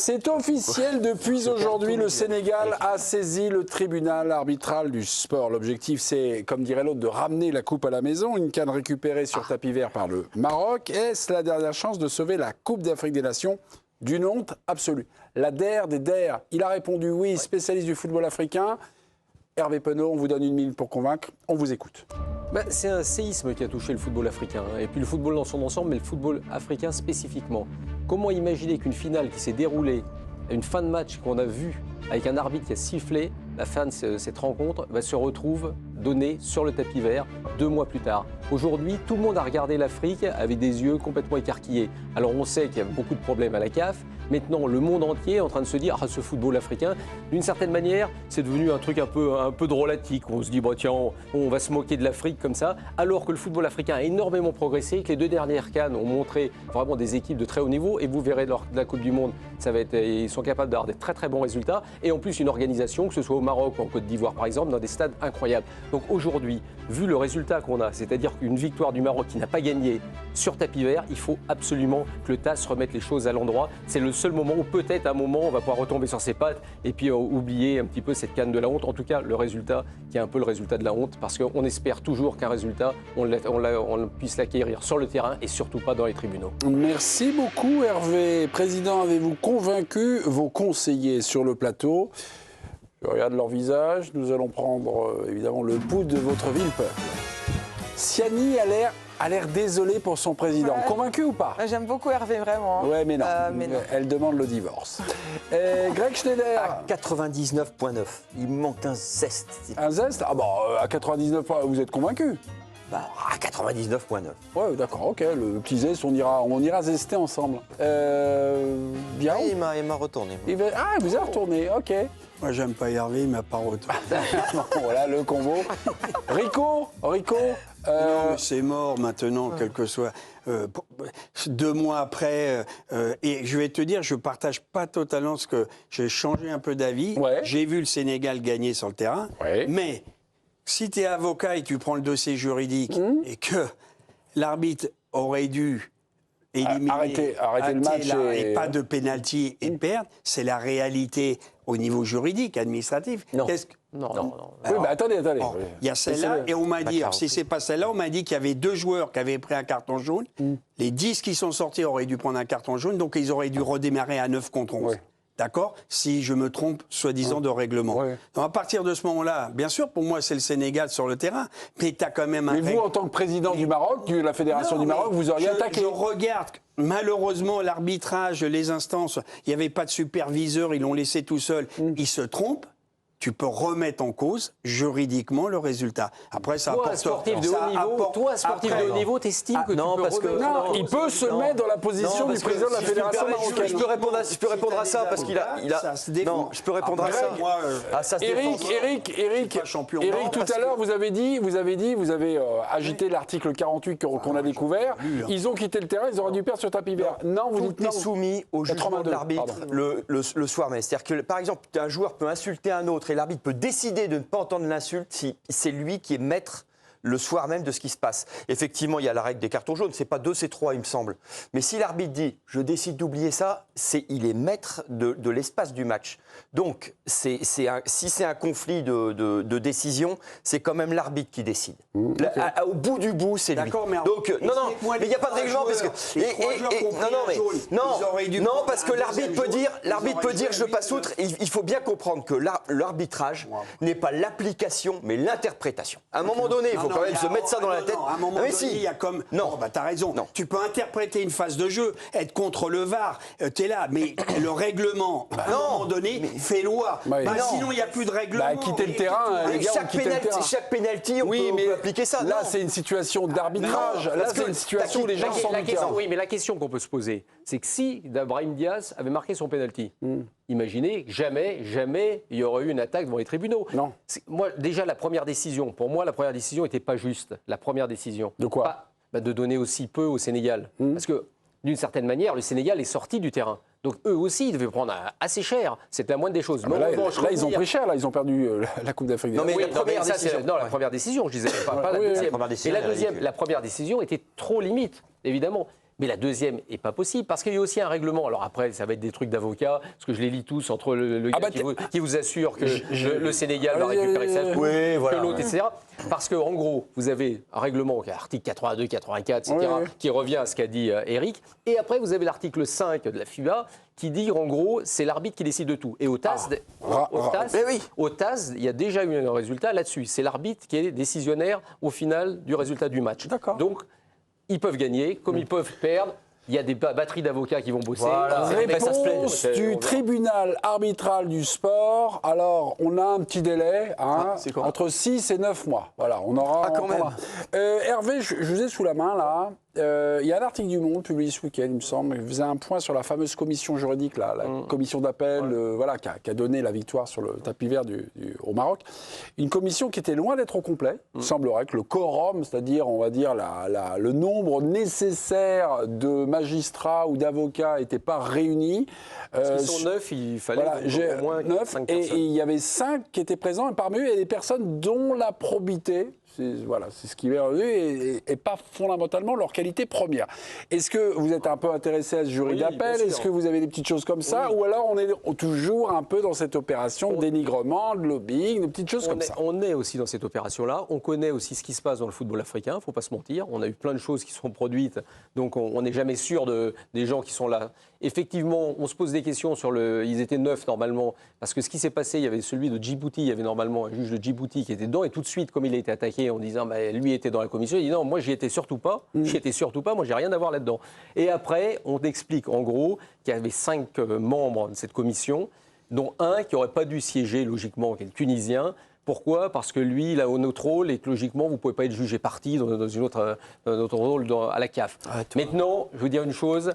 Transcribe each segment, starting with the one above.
C'est officiel depuis aujourd'hui, le Sénégal a saisi le tribunal arbitral du sport. L'objectif, c'est, comme dirait l'autre, de ramener la coupe à la maison. Une canne récupérée sur tapis vert par le Maroc. Est-ce la dernière chance de sauver la Coupe d'Afrique des Nations d'une honte absolue? La DER des DER, il a répondu oui, spécialiste du football africain. Hervé Penaud, on vous donne 1 minute pour convaincre. On vous écoute. C'est un séisme qui a touché le football africain, et puis le football dans son ensemble, mais le football africain spécifiquement. Comment imaginer qu'une finale qui s'est déroulée, une fin de match qu'on a vue avec un arbitre qui a sifflé, la fin de cette rencontre se retrouve donnée sur le tapis vert 2 mois plus tard. Aujourd'hui, tout le monde a regardé l'Afrique avec des yeux complètement écarquillés. Alors on sait qu'il y a beaucoup de problèmes à la CAF. Maintenant, le monde entier est en train de se dire ce football africain, d'une certaine manière, c'est devenu un truc un peu drôlatique. On se dit, tiens, on va se moquer de l'Afrique comme ça, alors que le football africain a énormément progressé, que les 2 dernières CAN ont montré vraiment des équipes de très haut niveau, et vous verrez lors de la Coupe du Monde, ils sont capables d'avoir des très très bons résultats, et en plus une organisation, que ce soit au Maroc ou en Côte d'Ivoire par exemple, dans des stades incroyables. Donc aujourd'hui, vu le résultat qu'on a, c'est-à-dire qu'une victoire du Maroc qui n'a pas gagné sur tapis vert, il faut absolument que le TAS remette les choses à l'endroit. C'est le seul moment où peut-être à un moment on va pouvoir retomber sur ses pattes et puis oublier un petit peu cette canne de la honte. En tout cas, le résultat qui est un peu le résultat de la honte, parce qu'on espère toujours qu'un résultat, on puisse l'acquérir sur le terrain et surtout pas dans les tribunaux. Merci beaucoup Hervé. Président, avez-vous convaincu vos conseillers sur le plateau? Je regarde leur visage. Nous allons prendre évidemment le pouls de votre ville peuple. Siani a l'air désolée pour son président. Ouais. Convaincu ou pas? J'aime beaucoup Hervé, vraiment. Ouais, mais non. Elle demande le divorce. Greg Schneider. À 99,9. Il me manque un zeste. Un zeste? À 99, vous êtes convaincu? À 99,9. Ouais, d'accord, ok. Le petit zeste, on ira zester ensemble. Bien. Oui, il m'a retourné. Il vous a retourné, ok. Moi, j'aime pas Hervé, il m'a pas retourné. Voilà le combo. Rico. Non, c'est mort maintenant, quel que soit. 2 mois après, et je vais te dire, je partage pas totalement ce que j'ai changé un peu d'avis. Ouais. J'ai vu le Sénégal gagner sur le terrain, mais si tu es avocat et tu prends le dossier juridique et que l'arbitre aurait dû éliminer, arrêter le match et pas de pénalty et perdre, c'est la réalité au niveau juridique, administratif. Non. Non. Oui, mais attendez. Il y a celle-là, et on m'a dit, si c'est pas celle-là, on m'a dit qu'il y avait 2 joueurs qui avaient pris un carton jaune. Les 10 qui sont sortis auraient dû prendre un carton jaune, donc ils auraient dû redémarrer à 9 contre 11. Ouais. D'accord? Si je me trompe, soi-disant, de règlement. Ouais. Donc à partir de ce moment-là, bien sûr, pour moi, c'est le Sénégal sur le terrain, mais tu as quand même un... Mais vous, en tant que président du Maroc, de la Fédération du Maroc, vous auriez attaqué. Je regarde, malheureusement, l'arbitrage, les instances, il n'y avait pas de superviseur, ils l'ont laissé tout seul. Ils se trompent. Tu peux remettre en cause juridiquement le résultat. Après, ça apporte... Toi, un sportif de haut niveau, t'estimes que non, tu peux parce que non, il peut se mettre dans la position du président de la Fédération marocaine. Je peux répondre à ça parce qu'il a... Non, je peux répondre à ça. Eric, tout à l'heure, vous avez agité l'article 48 qu'on a découvert. Ils ont quitté le terrain, ils auraient dû perdre sur tapis vert. Non, vous dites non. Tout est soumis au jugement de l'arbitre le soir même. C'est-à-dire que, par exemple, un joueur peut insulter un autre et l'arbitre peut décider de ne pas entendre l'insulte si c'est lui qui est maître le soir même de ce qui se passe. Effectivement, il y a la règle des cartons jaunes, c'est pas 2, c'est 3, il me semble. Mais si l'arbitre dit « je décide d'oublier ça », il est maître de l'espace du match. Donc, si c'est un conflit de décision, c'est quand même l'arbitre qui décide. Au bout du bout, c'est lui. D'accord, mais... Donc, mais il n'y a pas de règlement parce que... Non, parce que l'arbitre peut dire « je passe outre ». Il faut bien comprendre que l'arbitrage n'est pas l'application, mais l'interprétation. À un moment donné, il faut quand même se mettre ça dans la tête. À un moment donné, il y a comme... Non, t'as raison. Non. Tu peux interpréter une phase de jeu, être contre le VAR, t'es là, mais le règlement, à un moment donné, fait loi. Sinon, il n'y a plus de règlement. Quitter le terrain, les gars, chaque pénalty, on peut appliquer ça. Là, c'est une situation d'arbitrage. Là, c'est une situation où les gens sont du terrain. Oui, mais la question qu'on peut se poser, c'est que si Brahim Diaz avait marqué son pénalty, imaginez, jamais il y aurait eu une attaque devant les tribunaux. Non. Moi, déjà, pour moi, la première décision n'était pas juste. La première décision. De quoi? De donner aussi peu au Sénégal. Parce que, d'une certaine manière, le Sénégal est sorti du terrain. Donc, eux aussi, ils devaient prendre assez cher. C'était la moindre des choses. Là, ils ont pris cher. Là, ils ont perdu la Coupe d'Afrique. Non, mais la première décision, je disais. Pas la deuxième. Et la première décision était trop limite, évidemment. Mais la deuxième n'est pas possible parce qu'il y a aussi un règlement. Alors après, ça va être des trucs d'avocats, parce que je les lis tous entre le gars qui vous assure que le Sénégal va récupérer sa coupe, que l'autre, etc. Parce qu'en gros, vous avez un règlement, article 82, 84, etc., qui revient à ce qu'a dit Eric. Et après, vous avez l'article 5 de la FIBA qui dit, en gros, c'est l'arbitre qui décide de tout. Et au TAS, il y a déjà eu un résultat là-dessus. C'est l'arbitre qui est décisionnaire au final du résultat du match. Donc, ils peuvent gagner, comme ils peuvent perdre. Il y a des batteries d'avocats qui vont bosser. Voilà. Réponse du tribunal arbitral du sport. Alors, on a un petit délai, entre 6 et 9 mois. Voilà, on aura... quand même. Hervé, je vous ai sous la main, là. Il y a un article du Monde publié ce week-end, il me semble, qui faisait un point sur la fameuse commission juridique, la commission d'appel, qui a donné la victoire sur le tapis vert au Maroc. Une commission qui était loin d'être au complet. Il semblerait que le quorum, c'est-à-dire, on va dire, le nombre nécessaire de magistrats ou d'avocats n'était pas réuni. Parce qu'ils sont 9, il fallait au moins 9, 5 et personnes. il y avait 5 qui étaient présents, et parmi eux, il y a des personnes dont la probité, c'est ce qui est revenu, et pas fondamentalement leur qualité première. Est-ce que vous êtes un peu intéressé à ce jury d'appel? Est-ce que vous avez des petites choses comme ça? Ou alors on est toujours un peu dans cette opération de dénigrement, de lobbying, des petites choses comme ça? On est aussi dans cette opération-là. On connaît aussi ce qui se passe dans le football africain, il ne faut pas se mentir. On a eu plein de choses qui sont produites, donc on n'est jamais sûr des gens qui sont là. Effectivement, on se pose des questions sur ils étaient 9 normalement, parce que ce qui s'est passé, il y avait celui de Djibouti, il y avait normalement un juge de Djibouti qui était dedans, et tout de suite, comme il a été attaqué en disant lui était dans la commission, il dit non, moi j'y étais surtout pas, moi j'ai rien à voir là-dedans. Et après, on explique en gros qu'il y avait 5 membres de cette commission, dont un qui n'aurait pas dû siéger logiquement, qui est le Tunisien. Pourquoi? Parce que lui, il a un autre rôle et que logiquement, vous ne pouvez pas être jugé parti dans un autre rôle à la CAF. Maintenant, je veux dire une chose,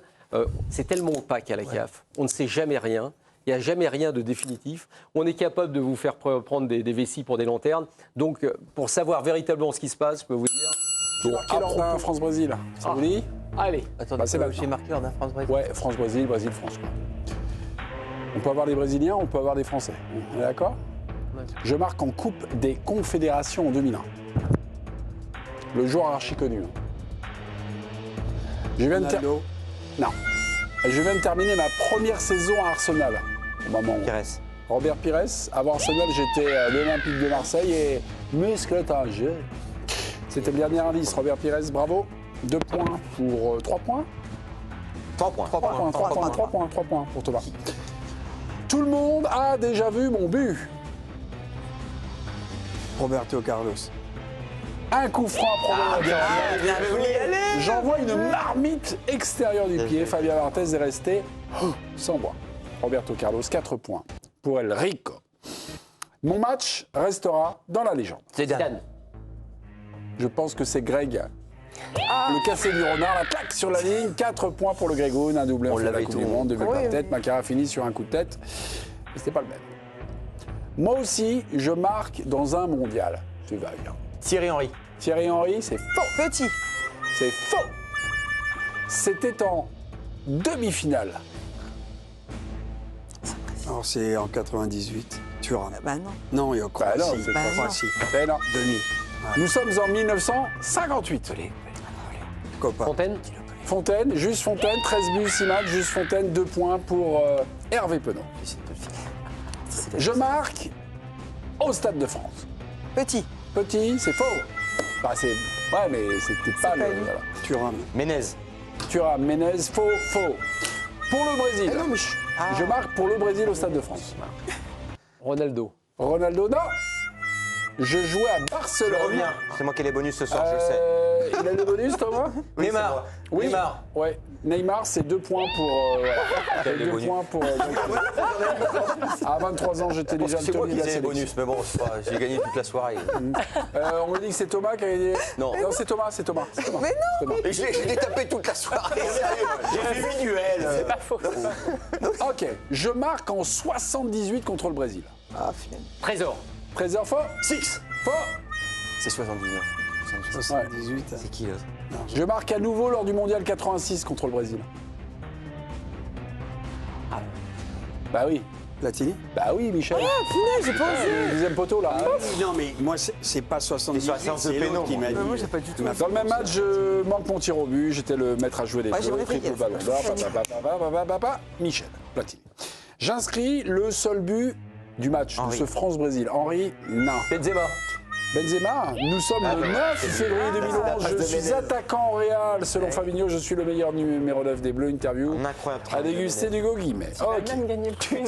c'est tellement opaque à la CAF, on ne sait jamais rien. Il n'y a jamais rien de définitif. On est capable de vous faire prendre des vessies pour des lanternes. Donc, pour savoir véritablement ce qui se passe, je peux vous dire... Quel ordre d'un France-Brésil? Ça vous dit? Allez. Attendez, c'est j'ai marqué ordre d'un France-Brésil. Ouais, France-Brésil, Brésil-France. On peut avoir des Brésiliens, on peut avoir des Français. On est d'accord? Je marque en Coupe des Confédérations en 2001. Le joueur archi connu. Je viens de terminer ma première saison à Arsenal. Au moment où Pires. Robert Pires. Avant Arsenal, j'étais à l'Olympique de Marseille et muscle Angers. C'était le dernier indice. Robert Pires, bravo. 2 points pour 3 points. 3 points. 3 points pour Thomas. Tout le monde a déjà vu mon but. Roberto Carlos. Un coup franc à J'envoie une marmite extérieure du pied. Fabien Barthez est resté sans voix. Roberto Carlos, 4 points pour El Rico. Mon match restera dans la légende. C'est Dan. Je pense que c'est Greg. Le cassé du renard, la plaque sur la ligne. 4 points pour le Grégoun, un doublé en fait de la Coupe du Monde, 2 buts par tête. Macara finit sur un coup de tête. Mais c'était pas le même. Moi aussi, je marque dans un mondial. Tu vas bien. Thierry Henry. Thierry Henry, c'est faux. Petit. C'est faux. C'était en demi-finale. Alors c'est en 98. Thuram. Bah non. Non, il y a Croatie. non, c'est Croatie. Non. Demi. Nous sommes en 1958. Copa. Fontaine, Juste Fontaine, 13 buts, 6 matchs. Juste Fontaine, 2 points pour Hervé Penaud. Je marque au Stade de France. Petit. Petit, c'est faux. Bah, ouais, mais c'était pas le... Voilà. Thuram. Ménez. Thuram, Ménez, faux. Pour le Brésil. Je marque pour le Brésil au Stade de France. Ronaldo, non. Je jouais à Barcelone. Je reviens. C'est moi qui ai les bonus ce soir, je le sais. Il a le bonus, Thomas? Neymar. Oui. Neymar. Ouais. Neymar, c'est 2 points pour... Quel c'est 2 bonus. points pour... à 23 ans, j'étais déjà C'est moi le qui Tony de la ai les bonus, sélection. mais bon, c'est pas- j'ai gagné toute la soirée. On me dit que c'est Thomas qui a gagné. Non. C'est Thomas. Mais non. Et je l'ai tapé toute la soirée, sérieux. J'ai fait 8 duels. c'est pas faux. Ok, je marque en 78 contre le Brésil. Ah, finalement. Trésor, Trésor faux? Six. Faux. C'est 79. 78. C'est qui l'autre? Je marque à nouveau lors du Mondial 86 contre le Brésil. Bah oui. Platini. Bah oui, Michel. Ah, punaise, j'ai pas osé. Le deuxième poteau, là. Non, mais moi, c'est pas 78, C'est 60 c'est l'autre qui m'a dit. Moi, j'ai pas du tout. Dans le même match, je manque mon tir au but. J'étais le maître à jouer des Ouais, jeux. j'aimerais Triple briller. ballon d'or. Michel Platini. J'inscris le seul but du match de ce France-Brésil. Henri, non. Benzema, nous sommes le 9 février 2011. Je suis attaquant au Real. Selon Fabinho, je suis le meilleur numéro 9 des Bleus. Interview Incroyable. à déguster du Guillemets. On Ok. a même gagné le prix.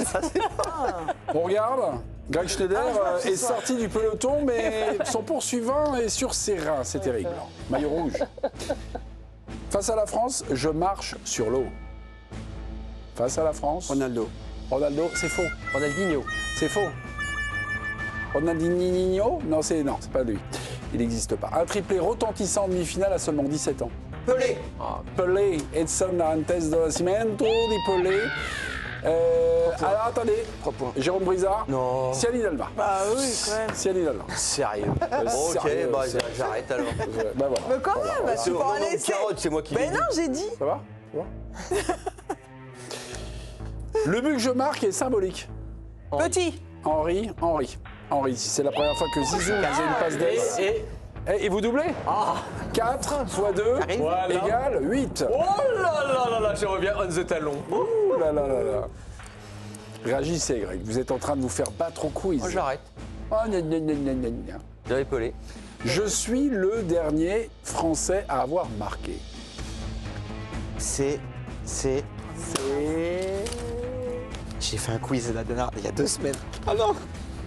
On regarde. Greg Schneider est sorti du peloton, mais son poursuivant est sur ses reins. C'est terrible. Maillot rouge. Face à la France, je marche sur l'eau. Face à la France, Ronaldo. Ronaldo, c'est faux. Ronaldinho. C'est faux. Ronaldinho? Non, c'est pas lui. Il n'existe pas. Un triplé retentissant en demi-finale à seulement 17 ans. Pelé. Pelé, Edson Arantes do Nascimento, di Pelé. Alors attendez, 3 points. Jérôme Brizard. Non. Ciani Dalma. Bah oui, quand même. Ciani Dalma. Sérieux. Ok, Sérieux, bah sérieux. j'arrête alors. Bah voilà. Mais quand même, bah, tu peux en laisser. Carotte, c'est moi qui l'ai Mais dit. non, j'ai dit. Ça va? Le but que je marque est symbolique. Petit. Henri, c'est la première fois que Zizou faisait une passe d'aise. Et vous doublez 4 x 2 Voilà. égale 8. Oh là là, je reviens on the talon. Ouh là là là là. Réagissez, Greg. Vous êtes en train de vous faire battre au quiz. Moi j'arrête. Oh, gna, gna, gna, gna, gna, gna. J'avais Pelé. Je suis le dernier Français à avoir marqué. C'est. J'ai fait un quiz il y a 2 semaines. Ah non.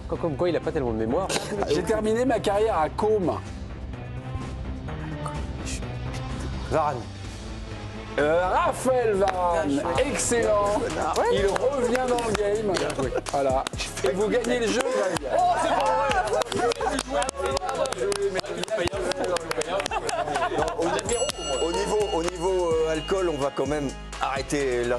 Comme quoi, il a pas tellement de mémoire. J'ai terminé ma carrière à Côme. Varane. Raphaël Varane, excellent. Il revient dans le game. Voilà. Et vous gagnez le jeu, Greg. Au niveau alcool, on va quand même arrêter là.